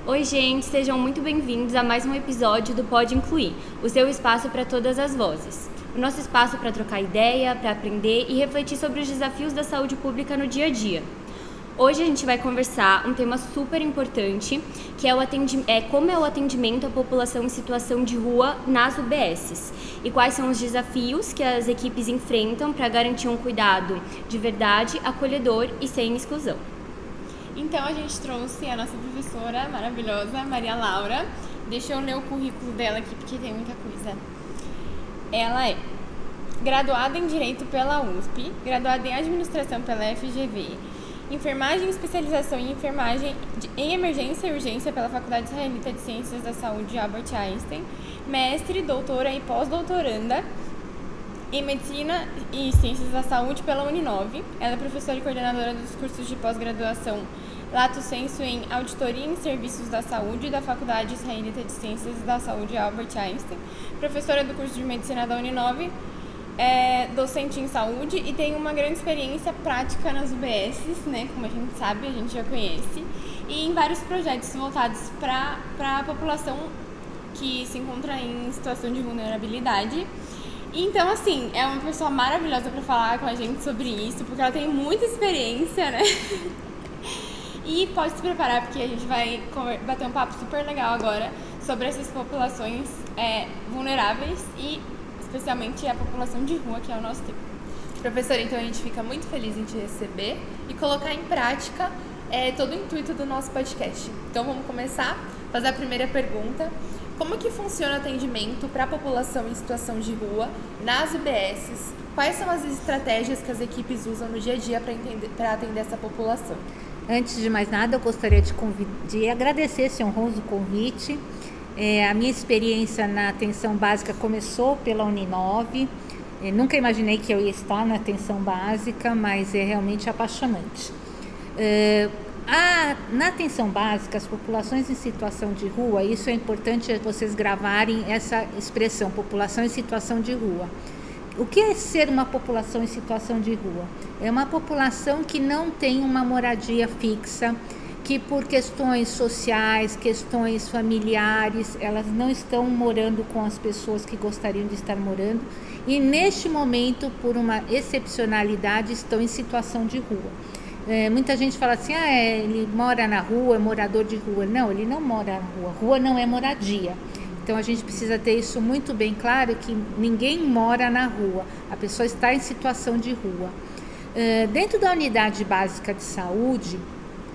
Oi, gente, sejam muito bem-vindos a mais um episódio do Pode Incluir, o seu espaço para todas as vozes. O nosso espaço para trocar ideia, para aprender e refletir sobre os desafios da saúde pública no dia a dia. Hoje a gente vai conversar um tema super importante, que é como é o atendimento à população em situação de rua nas UBSs e quais são os desafios que as equipes enfrentam para garantir um cuidado de verdade, acolhedor e sem exclusão. Então a gente trouxe a nossa professora maravilhosa, Maria Laura. Deixa eu ler o currículo dela aqui porque tem muita coisa. Ela é graduada em Direito pela USP, graduada em Administração pela FGV, enfermagem e especialização em enfermagem em emergência e urgência pela Faculdade Israelita de Ciências da Saúde Albert Einstein, mestre, doutora e pós-doutoranda em Medicina e Ciências da Saúde pela Uninove. Ela é professora e coordenadora dos cursos de pós-graduação Lato Sensu em Auditoria em Serviços da Saúde da Faculdade Israelita de Ciências da Saúde Albert Einstein, professora do curso de Medicina da Uninove, docente em saúde e tem uma grande experiência prática nas UBSs, né, como a gente sabe, a gente já conhece, e em vários projetos voltados para a população que se encontra em situação de vulnerabilidade. Então, assim, é uma pessoa maravilhosa para falar com a gente sobre isso, porque ela tem muita experiência, né? E pode se preparar, porque a gente vai bater um papo super legal agora sobre essas populações vulneráveis e especialmente a população de rua, que é o nosso tema. Professora, então a gente fica muito feliz em te receber e colocar em prática todo o intuito do nosso podcast. Então vamos começar, fazer a primeira pergunta. Como que funciona o atendimento para a população em situação de rua nas UBSs? Quais são as estratégias que as equipes usam no dia a dia para atender essa população? Antes de mais nada, eu gostaria de agradecer esse honroso convite. A minha experiência na atenção básica começou pela Uninove. Nunca imaginei que eu ia estar na atenção básica, mas é realmente apaixonante. Na atenção básica, as populações em situação de rua, isso é importante vocês gravarem essa expressão, população em situação de rua. O que é ser uma população em situação de rua? É uma população que não tem uma moradia fixa, que por questões sociais, questões familiares, elas não estão morando com as pessoas que gostariam de estar morando e neste momento, por uma excepcionalidade, estão em situação de rua. Muita gente fala assim, ele mora na rua, é morador de rua. Não, ele não mora na rua. Rua não é moradia. Então a gente precisa ter isso muito bem claro, que ninguém mora na rua. A pessoa está em situação de rua. Dentro da unidade básica de saúde,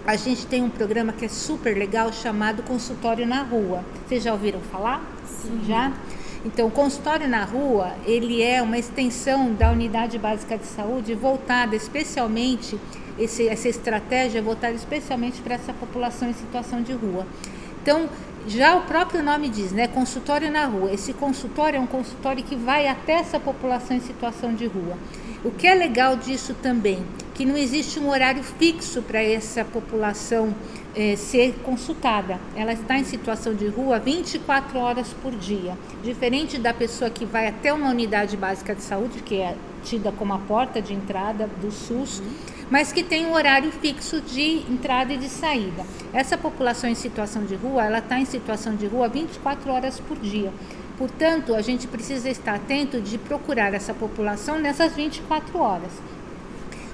a gente tem um programa que é super legal chamado Consultório na Rua. Vocês já ouviram falar? Sim. Já? Então, o consultório na rua, ele é uma extensão da unidade básica de saúde voltada especialmente, essa estratégia é voltada especialmente para essa população em situação de rua. Então, já o próprio nome diz, né, consultório na rua. Esse consultório é um consultório que vai até essa população em situação de rua. O que é legal disso também, que não existe um horário fixo para essa população ser consultada. Ela está em situação de rua 24 horas por dia. Diferente da pessoa que vai até uma unidade básica de saúde, que é tida como a porta de entrada do SUS, mas que tem um horário fixo de entrada e de saída. Essa população em situação de rua, ela está em situação de rua 24 horas por dia. Portanto, a gente precisa estar atento de procurar essa população nessas 24 horas.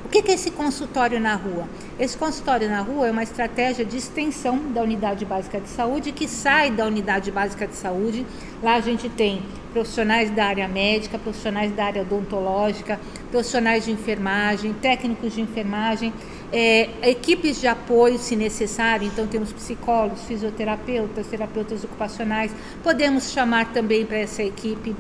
O que é esse consultório na rua? Esse consultório na rua é uma estratégia de extensão da unidade básica de saúde que sai da unidade básica de saúde. Lá a gente tem profissionais da área médica, profissionais da área odontológica, profissionais de enfermagem, técnicos de enfermagem, equipes de apoio se necessário. Então temos psicólogos, fisioterapeutas, terapeutas ocupacionais. Podemos chamar também para essa equipe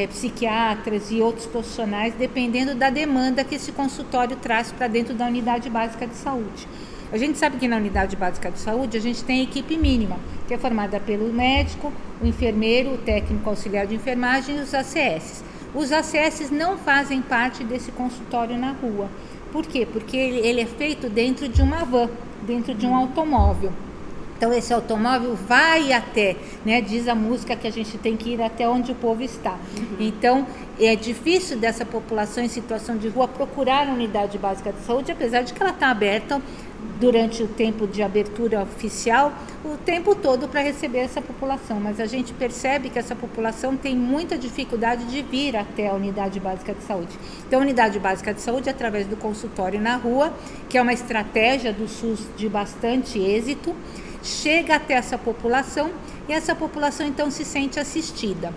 psiquiatras e outros profissionais, dependendo da demanda que esse consultório traz para dentro da unidade básica de saúde. A gente sabe que na unidade básica de saúde a gente tem a equipe mínima, que é formada pelo médico, o enfermeiro, o técnico auxiliar de enfermagem e os ACS. Os ACS não fazem parte desse consultório na rua. Por quê? Porque ele é feito dentro de uma van, dentro de um automóvel. Então esse automóvel vai até, né, diz a música que a gente tem que ir até onde o povo está. Então é difícil dessa população em situação de rua procurar a unidade básica de saúde, apesar de que ela está aberta durante o tempo de abertura oficial, o tempo todo para receber essa população, mas a gente percebe que essa população tem muita dificuldade de vir até a unidade básica de saúde. Então, a unidade básica de saúde, através do consultório na rua, que é uma estratégia do SUS de bastante êxito, chega até essa população e essa população então se sente assistida.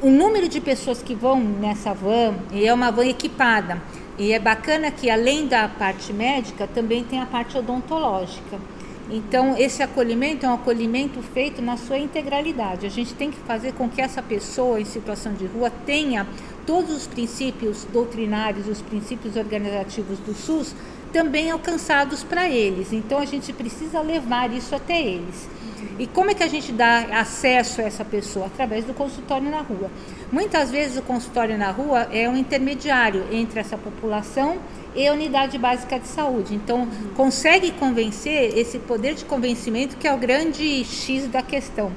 O número de pessoas que vão nessa van, e é uma van equipada, e é bacana que além da parte médica também tem a parte odontológica. Então esse acolhimento é um acolhimento feito na sua integralidade. A gente tem que fazer com que essa pessoa em situação de rua tenha todos os princípios doutrinários, os princípios organizativos do SUS também alcançados para eles. Então a gente precisa levar isso até eles. E como é que a gente dá acesso a essa pessoa? Através do consultório na rua. Muitas vezes o consultório na rua é um intermediário entre essa população e a unidade básica de saúde. Então, consegue convencer, esse poder de convencimento que é o grande X da questão.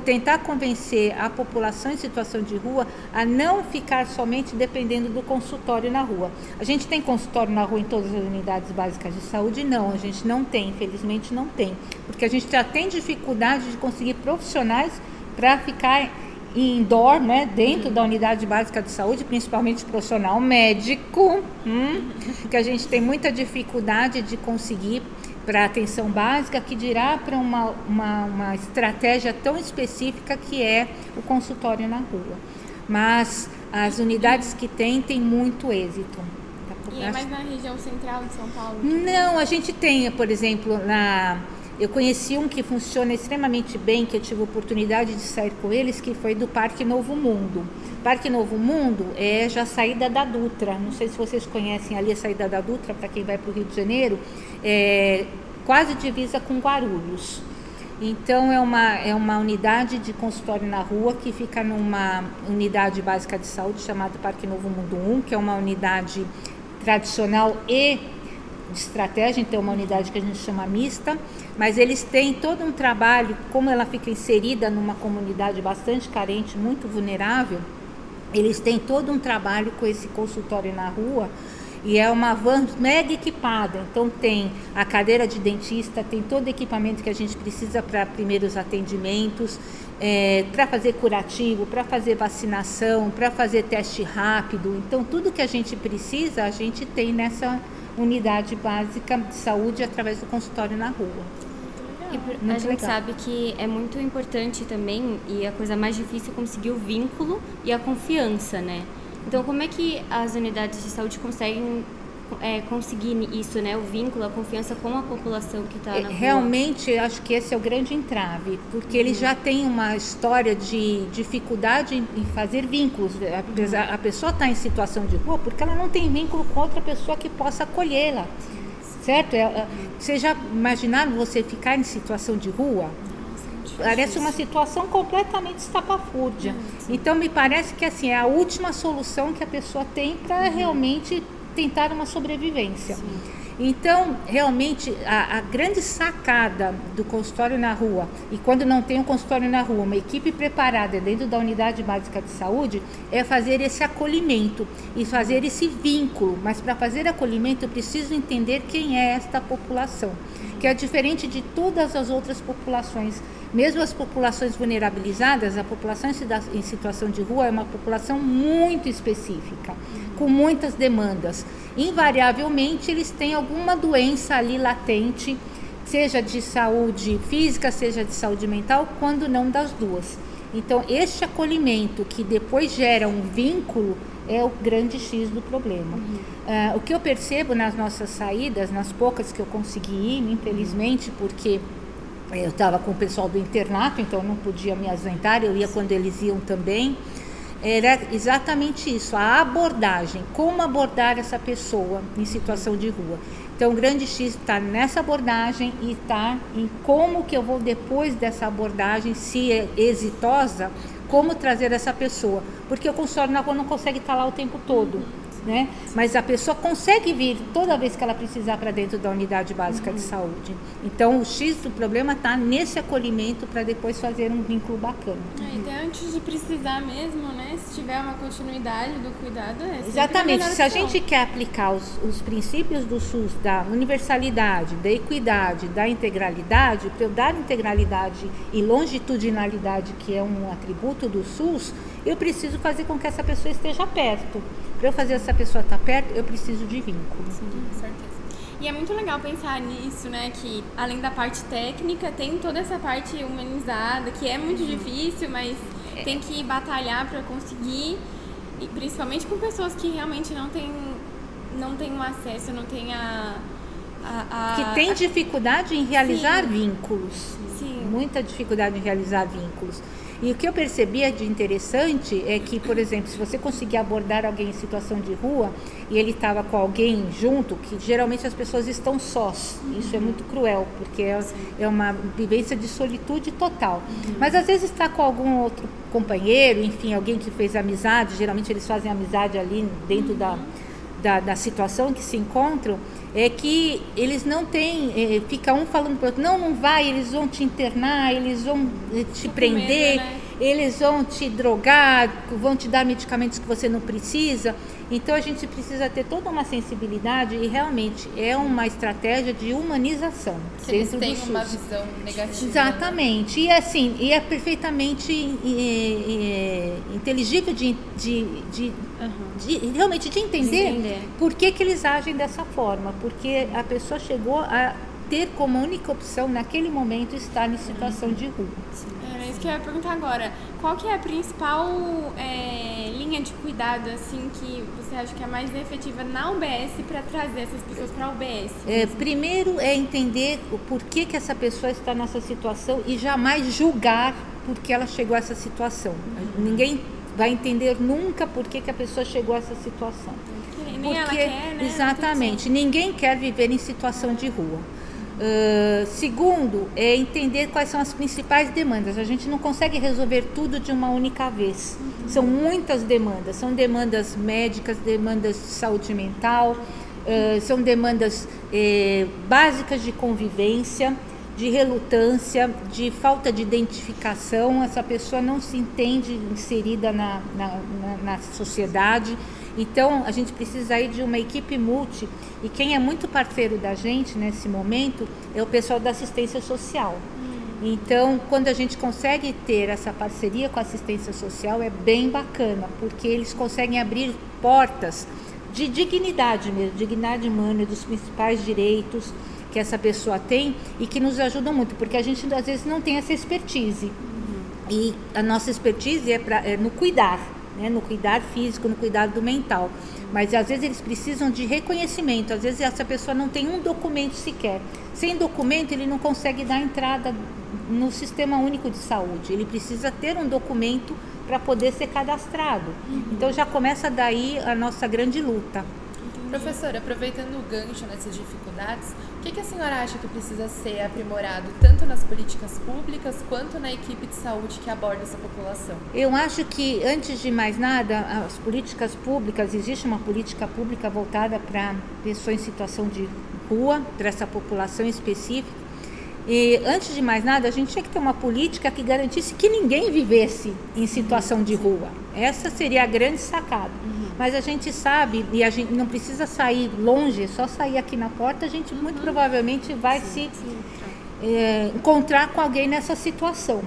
Tentar convencer a população em situação de rua a não ficar somente dependendo do consultório na rua. A gente tem consultório na rua em todas as unidades básicas de saúde? Não, a gente não tem, infelizmente não tem. Porque a gente já tem dificuldade de conseguir profissionais para ficar indoor, né, dentro da unidade básica de saúde, principalmente profissional médico, que a gente tem muita dificuldade de conseguir para atenção básica, que dirá para uma estratégia tão específica que é o consultório na rua. Mas as unidades que tem muito êxito. E é mais na região central de São Paulo? Não, a gente tem, por exemplo, eu conheci um que funciona extremamente bem, que eu tive a oportunidade de sair com eles, que foi do Parque Novo Mundo. Parque Novo Mundo é já a saída da Dutra. Não sei se vocês conhecem ali a saída da Dutra, para quem vai para o Rio de Janeiro, quase divisa com Guarulhos. Então é uma unidade de consultório na rua que fica numa unidade básica de saúde chamada Parque Novo Mundo 1, que é uma unidade tradicional e de estratégia, então uma unidade que a gente chama mista, mas eles têm todo um trabalho, como ela fica inserida numa comunidade bastante carente, muito vulnerável, eles têm todo um trabalho com esse consultório na rua, e é uma van mega equipada, então tem a cadeira de dentista, tem todo o equipamento que a gente precisa para primeiros atendimentos, para fazer curativo, para fazer vacinação, para fazer teste rápido, então tudo que a gente precisa, a gente tem nessa unidade básica de saúde através do consultório na rua. E a gente sabe que é muito importante também, e a coisa mais difícil é conseguir o vínculo e a confiança, né? Então, como é que as unidades de saúde conseguem conseguir isso, né? O vínculo, a confiança com a população que está na rua? Realmente, acho que esse é o grande entrave, porque eles já têm uma história de dificuldade em fazer vínculos. A pessoa está em situação de rua porque ela não tem vínculo com outra pessoa que possa acolhê-la, certo? Vocês já imaginaram você ficar em situação de rua? Parece uma situação completamente estapafúrdia. Então, me parece que assim, é a última solução que a pessoa tem para realmente tentar uma sobrevivência. Sim. Então, realmente, a grande sacada do consultório na rua, e quando não tem um consultório na rua, uma equipe preparada dentro da unidade básica de saúde, é fazer esse acolhimento e fazer esse vínculo. Mas para fazer acolhimento, eu preciso entender quem é esta população, que é diferente de todas as outras populações. Mesmo as populações vulnerabilizadas, a população em situação de rua é uma população muito específica, com muitas demandas. Invariavelmente, eles têm alguma doença ali latente, seja de saúde física, seja de saúde mental, quando não das duas. Então, este acolhimento que depois gera um vínculo é o grande X do problema. O que eu percebo nas nossas saídas, nas poucas que eu consegui ir, infelizmente, porque eu estava com o pessoal do internato, então eu não podia me ausentar, eu ia quando eles iam também. Era exatamente isso, a abordagem, como abordar essa pessoa em situação de rua. Então o grande X está nessa abordagem e está em como que eu vou depois dessa abordagem, se é exitosa, como trazer essa pessoa. Porque o consultório na rua não consegue estar lá o tempo todo. né? Mas a pessoa consegue vir toda vez que ela precisar para dentro da unidade básica de saúde. Então, o X do problema está nesse acolhimento para depois fazer um vínculo bacana. Então, antes de precisar mesmo, né? Se tiver uma continuidade do cuidado, exatamente. Se a gente quer aplicar os princípios do SUS, da universalidade, da equidade, da integralidade, para eu dar integralidade e longitudinalidade, que é um atributo do SUS, eu preciso fazer com que essa pessoa esteja perto. Para eu fazer essa pessoa estar perto, eu preciso de vínculo. Sim, com certeza. E é muito legal pensar nisso, né? Que além da parte técnica, tem toda essa parte humanizada, que é muito difícil, mas tem que batalhar para conseguir, e principalmente com pessoas que realmente não têm um acesso, não têm que tem dificuldade em realizar vínculos. Sim. Muita dificuldade em realizar vínculos. E o que eu percebia de interessante é que, por exemplo, se você conseguir abordar alguém em situação de rua e ele estava com alguém junto, que geralmente as pessoas estão sós. Isso é muito cruel, porque é uma vivência de solitude total. Mas às vezes está com algum outro companheiro, enfim, alguém que fez amizade, geralmente eles fazem amizade ali dentro da situação em que se encontram, é que eles não têm, fica um falando para o outro, não vai, eles vão te internar, eles vão te prender, medo, né? Eles vão te drogar, vão te dar medicamentos que você não precisa. Então a gente precisa ter toda uma sensibilidade e realmente é uma estratégia de humanização. Eles têm uma visão negativa. Exatamente. Né? E assim, é perfeitamente inteligível realmente de entender por que eles agem dessa forma. Porque a pessoa chegou a ter como única opção naquele momento estar em situação de rua. Era isso que eu ia perguntar agora. Qual que é a principal linha de cuidado assim que você acha que é mais efetiva na UBS para trazer essas pessoas para a UBS? Primeiro é entender o porquê que essa pessoa está nessa situação e jamais julgar porque ela chegou a essa situação. Ninguém vai entender nunca por que a pessoa chegou a essa situação. Nem ela quer, né? Exatamente. Ninguém quer viver em situação de rua. Segundo, é entender quais são as principais demandas. A gente não consegue resolver tudo de uma única vez. São muitas demandas. São demandas médicas, demandas de saúde mental, são demandas básicas de convivência, de relutância, de falta de identificação. Essa pessoa não se entende inserida na sociedade. Então, a gente precisa aí de uma equipe multi, e quem é muito parceiro da gente nesse momento é o pessoal da assistência social. Então, quando a gente consegue ter essa parceria com a assistência social, é bem bacana, porque eles conseguem abrir portas de dignidade mesmo, dignidade humana, dos principais direitos que essa pessoa tem e que nos ajudam muito, porque a gente às vezes não tem essa expertise. E a nossa expertise é no cuidar. Né, no cuidar físico, no cuidado mental, mas às vezes eles precisam de reconhecimento. Às vezes essa pessoa não tem um documento sequer. Sem documento ele não consegue dar entrada no Sistema Único de Saúde. Ele precisa ter um documento para poder ser cadastrado. Então já começa daí a nossa grande luta. Professora, aproveitando o gancho nessas dificuldades, o que a senhora acha que precisa ser aprimorado tanto nas políticas públicas quanto na equipe de saúde que aborda essa população? Eu acho que, antes de mais nada, as políticas públicas, existe uma política pública voltada para pessoas em situação de rua, para essa população específica. E, antes de mais nada, a gente tinha que ter uma política que garantisse que ninguém vivesse em situação de rua. Essa seria a grande sacada. Mas a gente sabe, e a gente não precisa sair longe, é só sair aqui na porta, a gente muito provavelmente vai se encontrar com alguém nessa situação.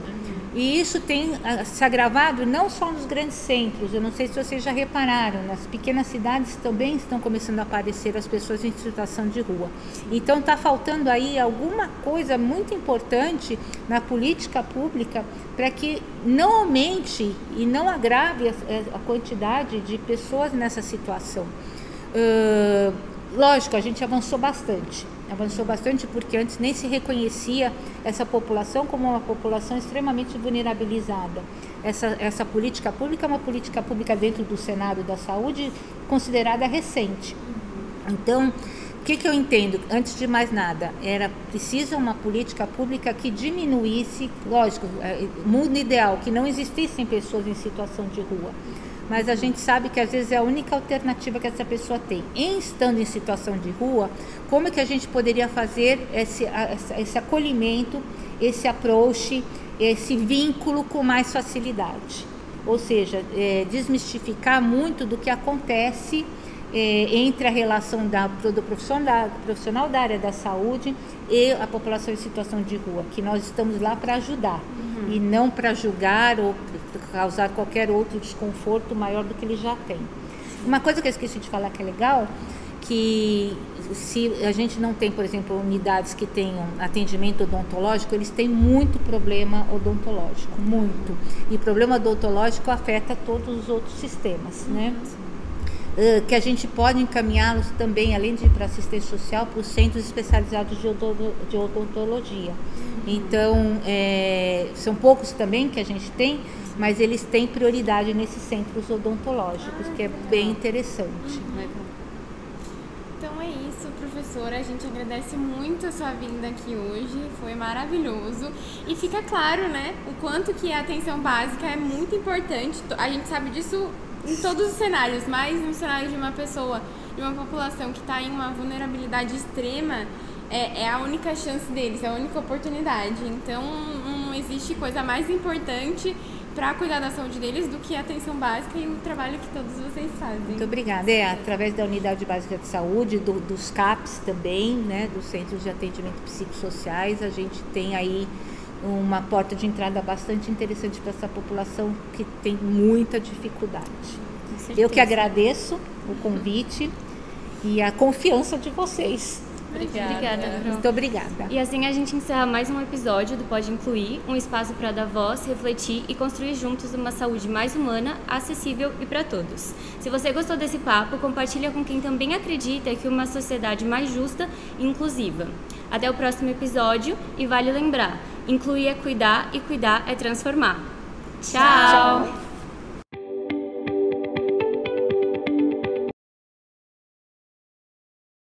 E isso tem se agravado não só nos grandes centros, eu não sei se vocês já repararam, nas pequenas cidades também estão começando a aparecer as pessoas em situação de rua. Então está faltando aí alguma coisa muito importante na política pública para que não aumente e não agrave a quantidade de pessoas nessa situação. Lógico, a gente avançou bastante porque antes nem se reconhecia essa população como uma população extremamente vulnerabilizada. Essa política pública é uma política pública dentro do Senado da Saúde considerada recente. Então, o que eu entendo? Antes de mais nada, era preciso uma política pública que diminuísse, lógico, mundo ideal, que não existissem pessoas em situação de rua. mas a gente sabe que às vezes é a única alternativa que essa pessoa tem. Estando em situação de rua, como é que a gente poderia fazer esse acolhimento, esse approach, esse vínculo com mais facilidade? Ou seja, desmistificar muito do que acontece entre a relação do profissional da área da saúde e a população em situação de rua, que nós estamos lá para ajudar e não para julgar ou causar qualquer outro desconforto maior do que ele já tem. Uma coisa que eu esqueci de falar que é legal, que se a gente não tem, por exemplo, unidades que tenham atendimento odontológico, eles têm muito problema odontológico, muito. E problema odontológico afeta todos os outros sistemas, né? Que a gente pode encaminhá-los também, além de ir para assistência social, para os centros especializados de odontologia. Então, são poucos também que a gente tem, mas eles têm prioridade nesses centros odontológicos, que é bem interessante. Então é isso, professora. A gente agradece muito a sua vinda aqui hoje. Foi maravilhoso. E fica claro, né, o quanto que a atenção básica é muito importante. A gente sabe disso em todos os cenários, mas no cenário de uma pessoa, de uma população que está em uma vulnerabilidade extrema, é a única chance deles, é a única oportunidade. Então, não existe coisa mais importante para cuidar da saúde deles do que a atenção básica e o trabalho que todos vocês fazem. Muito obrigada. Através da Unidade Básica de Saúde, dos CAPs também, né, dos Centros de Atendimento Psicossociais, a gente tem aí uma porta de entrada bastante interessante para essa população que tem muita dificuldade. Eu que agradeço o convite e a confiança de vocês. Obrigada. Muito obrigada. E assim a gente encerra mais um episódio do Pode Incluir, um espaço para dar voz, refletir e construir juntos uma saúde mais humana, acessível e para todos. Se você gostou desse papo, compartilha com quem também acredita que uma sociedade mais justa e inclusiva. Até o próximo episódio e vale lembrar, incluir é cuidar e cuidar é transformar. Tchau!